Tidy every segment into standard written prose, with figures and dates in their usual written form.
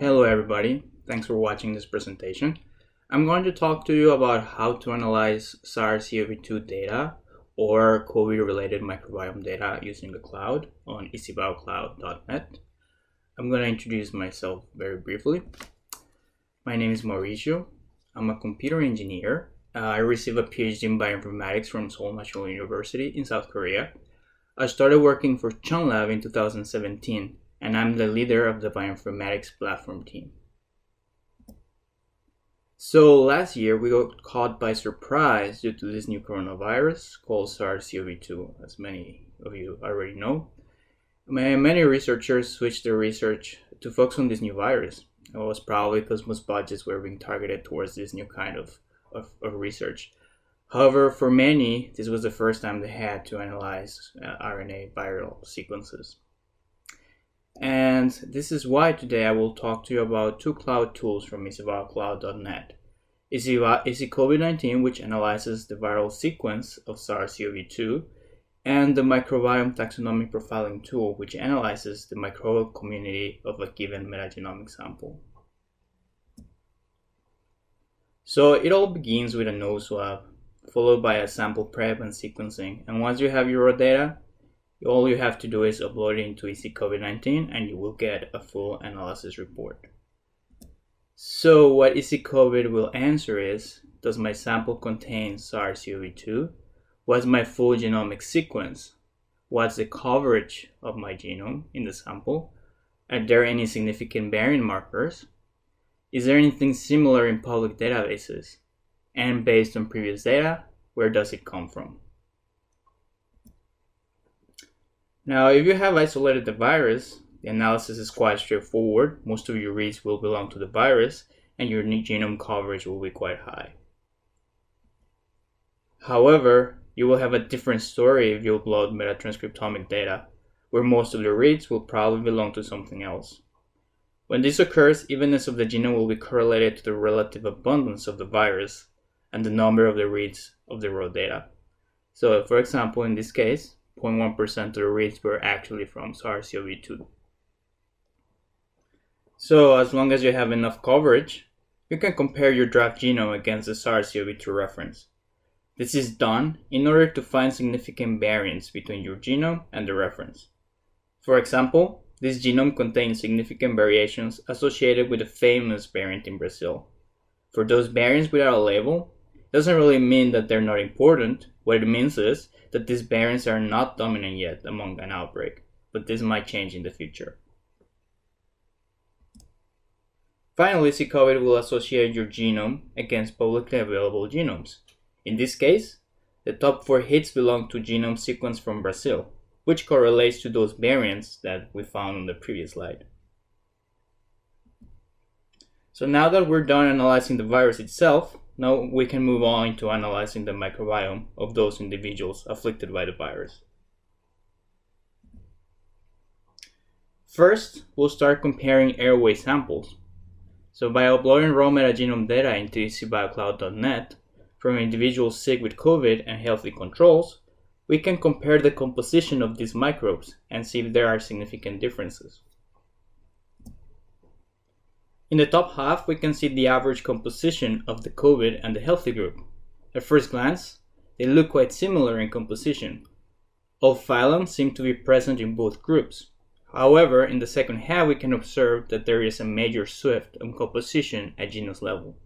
Hello everybody, thanks for watching this presentation. I'm going to talk to you about how to analyze SARS-CoV-2 data or COVID-related microbiome data using the cloud on easybiocloud.net. I'm going to introduce myself very briefly. My name is Mauricio. I'm a computer engineer. I received a PhD in bioinformatics from Seoul National University in South Korea. I started working for ChunLab in 2017. And I'm the leader of the bioinformatics platform team. So last year we got caught by surprise due to this new coronavirus called SARS-CoV-2, as many of you already know. Many researchers switched their research to focus on this new virus. It was probably because most budgets were being targeted towards this new kind of research. However, for many, this was the first time they had to analyze RNA viral sequences. And this is why today I will talk to you about two cloud tools from easybiocloud.net. EasyCovid-19, which analyzes the viral sequence of SARS-CoV-2, and the microbiome taxonomic profiling tool, which analyzes the microbial community of a given metagenomic sample. So it all begins with a nose swab, followed by a sample prep and sequencing. And once you have your raw data, all you have to do is upload it into EasyCovid-19 and you will get a full analysis report. So what EasyCovid will answer is, does my sample contain SARS-CoV-2? What's my full genomic sequence? What's the coverage of my genome in the sample? Are there any significant variant markers? Is there anything similar in public databases? And based on previous data, where does it come from? Now, if you have isolated the virus, the analysis is quite straightforward. Most of your reads will belong to the virus, and your genome coverage will be quite high. However, you will have a different story if you upload metatranscriptomic data, where most of the reads will probably belong to something else. When this occurs, evenness of the genome will be correlated to the relative abundance of the virus and the number of the reads of the raw data. So, for example, in this case, 0.1% of the reads were actually from SARS-CoV-2. So as long as you have enough coverage, you can compare your draft genome against the SARS-CoV-2 reference. This is done in order to find significant variance between your genome and the reference. For example, this genome contains significant variations associated with a famous variant in Brazil. For those variants without a label, it doesn't really mean that they're not important. What it means is that these variants are not dominant yet among an outbreak, but this might change in the future. Finally, EasyCovid will associate your genome against publicly available genomes. In this case, the top 4 hits belong to genome sequence from Brazil, which correlates to those variants that we found on the previous slide. So now that we're done analyzing the virus itself, now we can move on to analyzing the microbiome of those individuals afflicted by the virus. First, we'll start comparing airway samples. So by uploading raw metagenome data into easybiocloud.net from individuals sick with COVID and healthy controls, we can compare the composition of these microbes and see if there are significant differences. In the top half, we can see the average composition of the COVID and the healthy group. At first glance, they look quite similar in composition. All phylums seem to be present in both groups. However, in the second half, we can observe that there is a major shift in composition at genus level.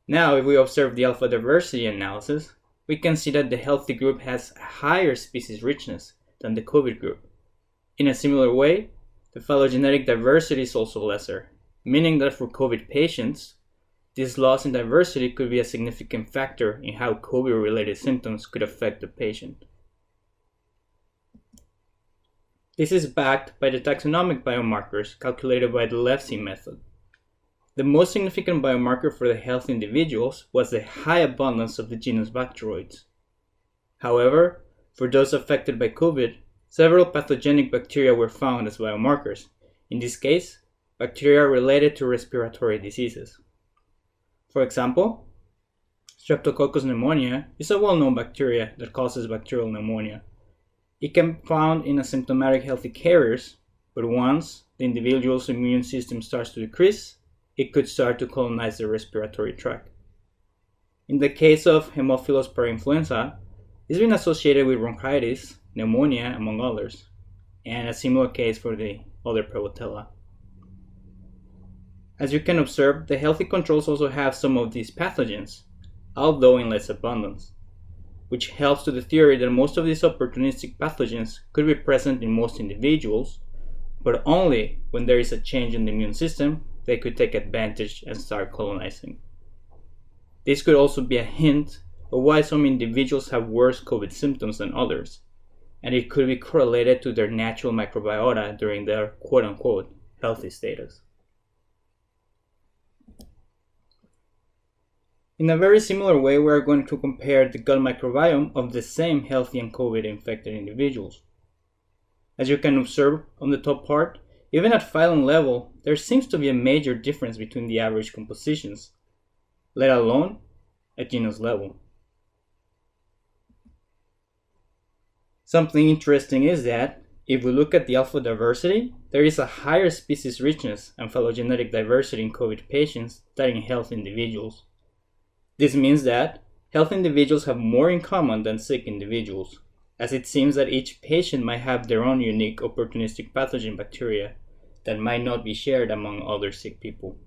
Now, if we observe the alpha diversity analysis, we can see that the healthy group has higher species richness than the COVID group. In a similar way, the phylogenetic diversity is also lesser, meaning that for COVID patients, this loss in diversity could be a significant factor in how COVID-related symptoms could affect the patient. This is backed by the taxonomic biomarkers calculated by the Levsin method. The most significant biomarker for the healthy individuals was the high abundance of the genus Bacteroides. However, for those affected by COVID, several pathogenic bacteria were found as biomarkers, in this case, bacteria related to respiratory diseases. For example, Streptococcus pneumoniae is a well-known bacteria that causes bacterial pneumonia. It can be found in asymptomatic healthy carriers, but once the individual's immune system starts to decrease, it could start to colonize the respiratory tract. In the case of Haemophilus parainfluenza, it's been associated with bronchitis, pneumonia, among others, and a similar case for the other Prevotella. As you can observe, the healthy controls also have some of these pathogens, although in less abundance, which helps to the theory that most of these opportunistic pathogens could be present in most individuals, but only when there is a change in the immune system, they could take advantage and start colonizing. This could also be a hint of why some individuals have worse COVID symptoms than others, and it could be correlated to their natural microbiota during their quote-unquote healthy status. In a very similar way, we are going to compare the gut microbiome of the same healthy and COVID-infected individuals. As you can observe on the top part, even at phylum level, there seems to be a major difference between the average compositions, let alone at genus level. Something interesting is that, if we look at the alpha diversity, there is a higher species richness and phylogenetic diversity in COVID patients than in healthy individuals. This means that healthy individuals have more in common than sick individuals, as it seems that each patient might have their own unique opportunistic pathogen bacteria that might not be shared among other sick people.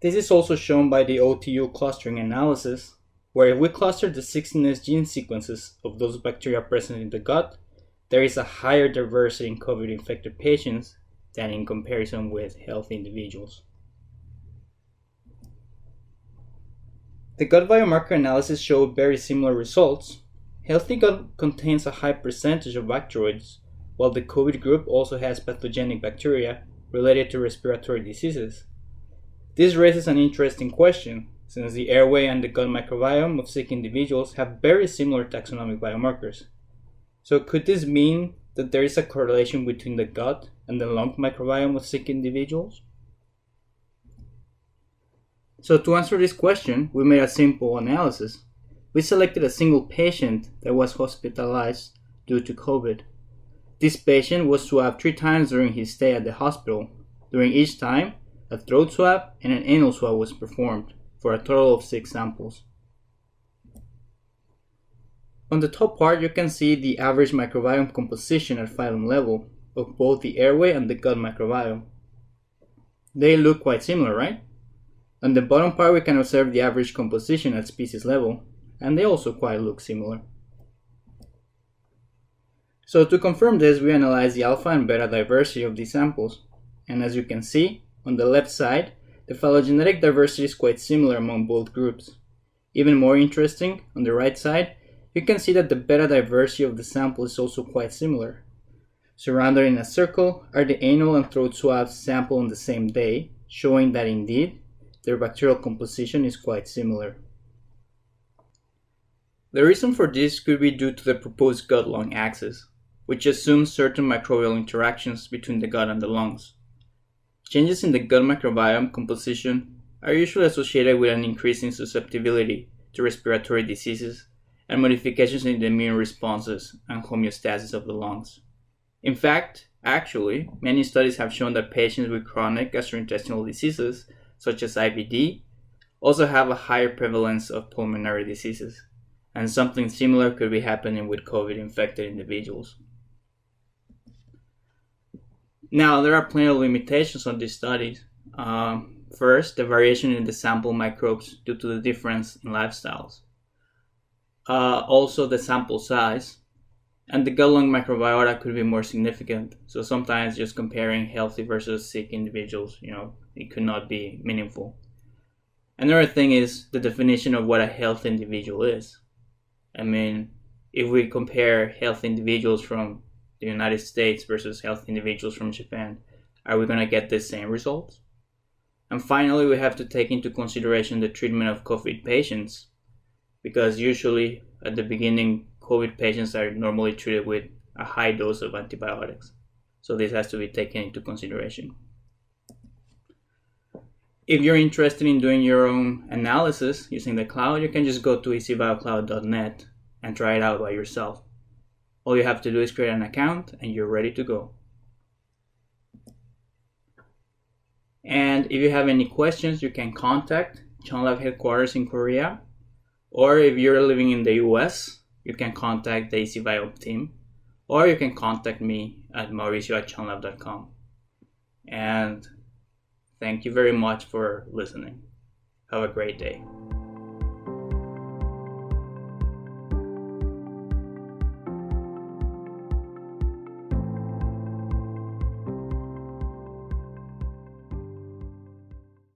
This is also shown by the OTU clustering analysis, where if we cluster the 16S gene sequences of those bacteria present in the gut, there is a higher diversity in COVID-infected patients than in comparison with healthy individuals. The gut biomarker analysis showed very similar results. Healthy gut contains a high percentage of bacteroids, while the COVID group also has pathogenic bacteria related to respiratory diseases. This raises an interesting question, since the airway and the gut microbiome of sick individuals have very similar taxonomic biomarkers. So could this mean that there is a correlation between the gut and the lung microbiome of sick individuals? So to answer this question, we made a simple analysis. We selected a single patient that was hospitalized due to COVID. This patient was swabbed 3 times during his stay at the hospital. During each time, a throat swab and an anal swab was performed, for a total of 6 samples. On the top part, you can see the average microbiome composition at phylum level of both the airway and the gut microbiome. They look quite similar, right? On the bottom part, we can observe the average composition at species level, and they also quite look similar. So to confirm this, we analyzed the alpha and beta diversity of these samples, and as you can see, on the left side, the phylogenetic diversity is quite similar among both groups. Even more interesting, on the right side, you can see that the beta diversity of the sample is also quite similar. Surrounded in a circle are the anal and throat swabs sampled on the same day, showing that indeed, their bacterial composition is quite similar. The reason for this could be due to the proposed gut-lung axis, which assumes certain microbial interactions between the gut and the lungs. Changes in the gut microbiome composition are usually associated with an increase in susceptibility to respiratory diseases and modifications in the immune responses and homeostasis of the lungs. In fact, actually, many studies have shown that patients with chronic gastrointestinal diseases, such as IBD, also have a higher prevalence of pulmonary diseases, and something similar could be happening with COVID-infected individuals. Now, there are plenty of limitations on these studies. First, the variation in the sample microbes due to the difference in lifestyles. Also, the sample size. And the gut-lung microbiota could be more significant. So sometimes just comparing healthy versus sick individuals, it could not be meaningful. Another thing is the definition of what a healthy individual is. I mean, if we compare healthy individuals from the United States versus healthy individuals from Japan, are we going to get the same results? And finally, we have to take into consideration the treatment of COVID patients, because usually at the beginning, COVID patients are normally treated with a high dose of antibiotics. So this has to be taken into consideration. If you're interested in doing your own analysis using the cloud, you can just go to easybiocloud.net and try it out by yourself. All you have to do is create an account and you're ready to go. And if you have any questions, you can contact ChunLab headquarters in Korea, or if you're living in the US, you can contact the EasyBio team, or you can contact me at mauricio@chunlab.com. And thank you very much for listening. Have a great day.